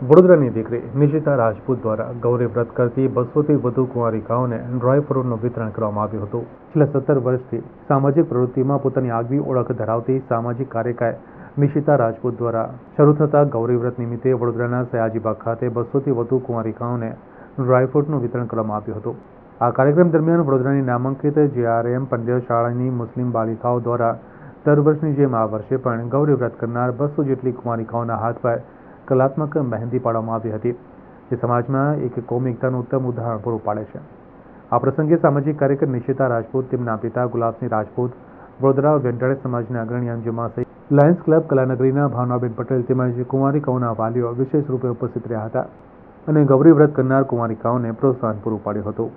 વડોદરાની દીકરી નિશિતા રાજપૂત દ્વારા ગૌરી વ્રત કરતી 200થી વધુ કુંવારિકાઓને ડ્રાય ફ્રૂટનું વિતરણ કરવામાં આવ્યું હતું. છેલ્લા 17 વર્ષથી સામાજિક પ્રવૃત્તિમાં પોતાની આગવી ઓળખ ધરાવતી સામાજિક કાર્યકર નિશિતા રાજપૂત દ્વારા શરૂ થતા ગૌરી વ્રત નિમિત્તે વડોદરાના સયાજીબાગ ખાતે 200થી વધુ કુંવારિકાઓને ડ્રાયફ્રૂટનું વિતરણ કરવામાં આવ્યું હતું. આ કાર્યક્રમ દરમિયાન વડોદરાની નામાંકિત JRM પંડ્યા શાળાની મુસ્લિમ બાલિકાઓ દ્વારા દર વર્ષની જેમ આ વર્ષે પણ ગૌરી વ્રત કરનાર 200 જેટલી કુંવારિકાઓના હાથ પર કલાત્મક મહેંદી પાડવામાં આવી હતી, જે સમાજમાં એક કોમી એકતાનું ઉત્તમ ઉદાહરણ પૂરું પાડે છે. આ પ્રસંગે સામાજિક કાર્યકર નિશિતા રાજપૂત, તેમના પિતા ગુલાબસિંહ રાજપૂત, વડોદરા વેંટાળી સમાજના અગ્રણી અંજુમા સહિત લાયન્સ ક્લબ કલાનગરીના ભાવનાબેન પટેલ તેમજ કુંવારિકાઓના વાલીઓ વિશેષ રૂપે ઉપસ્થિત રહ્યા હતા અને ગૌરી વ્રત કરનાર કુંવારિકાઓને પ્રોત્સાહન પૂરું પાડ્યું હતું.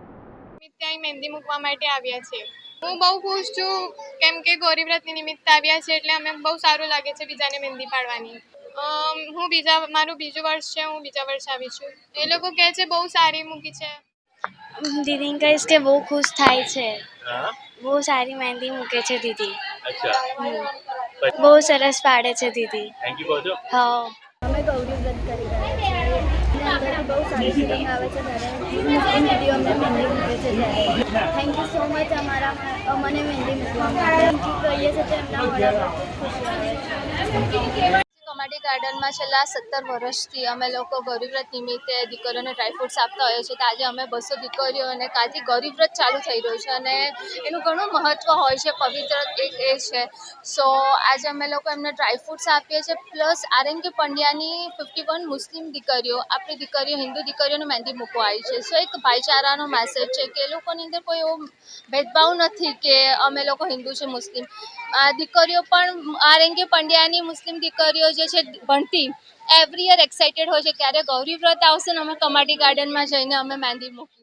ત્યાં મહેંદી મૂકવા માટે આવ્યા છે. હું બહુ ખુશ છું કેમ કે ગૌરી વ્રતની નિમિત્તે આવ્યા છે એટલે અમને બહુ સારું લાગે છે બીજાને મહેંદી પાડવાની. મારું બીજું વર્ષ છે, હું બીજા વર્ષે આવી છું. એ લોકો કહે છે બહુ સારી મૂકી છે. દીદીને કહીશ કે બહુ ખુશ થાય છે. બહુ સારી મહેંદી મૂકે છે દીદી. બહુ સરસ પાડે છે દીદી. હા. અમે ગૌરી વ્રત કરી રહ્યા છીએ અને અંદરથી બહુ સારી ફિલિંગ આવે છે ત્યારે દીદીઓ અમને મહેંદી મૂકે છે ત્યારે. થેન્ક યુ સો મચ અમને મહેંદી મૂકવા માટે કહીએ છીએ તો એમના મોઢા પર ખુશી આવે છે. કમાટી ગાર્ડનમાં છેલ્લા 17 વર્ષથી અમે લોકો ગૌરી વ્રત નિમિત્તે દીકરીઓને ડ્રાયફ્રૂટ્સ આપતા હોઈએ છીએ. તો આજે અમે 200 દીકરીઓને કાલથી ગૌરી વ્રત ચાલુ થઈ રહ્યું છે અને એનું ઘણું મહત્ત્વ હોય છે, પવિત્ર એક એ છે. સો આજે અમે લોકો એમને ડ્રાયફ્રૂટ્સ આપીએ છીએ, પ્લસ આરએનકે પંડ્યાની 51 મુસ્લિમ દીકરીઓ, આપણી દીકરીઓ હિન્દુ દીકરીઓને મહેંદી મૂકવા આવી છે. સો એક ભાઈચારાનો મેસેજ છે કે એ લોકોની અંદર કોઈ એવો ભેદભાવ નથી કે અમે લોકો હિન્દુ છે મુસ્લિમ. દીકરીઓ પણ આરએનકે પંડ્યાની મુસ્લિમ દીકરીઓ જે છે ભણતી એવરી યર એક્સાઇટેડ હોય છે ક્યારે ગૌરી વ્રત આવશે ને અમે કમાટી ગાર્ડનમાં જઈને અમે મહેંદી મૂકી.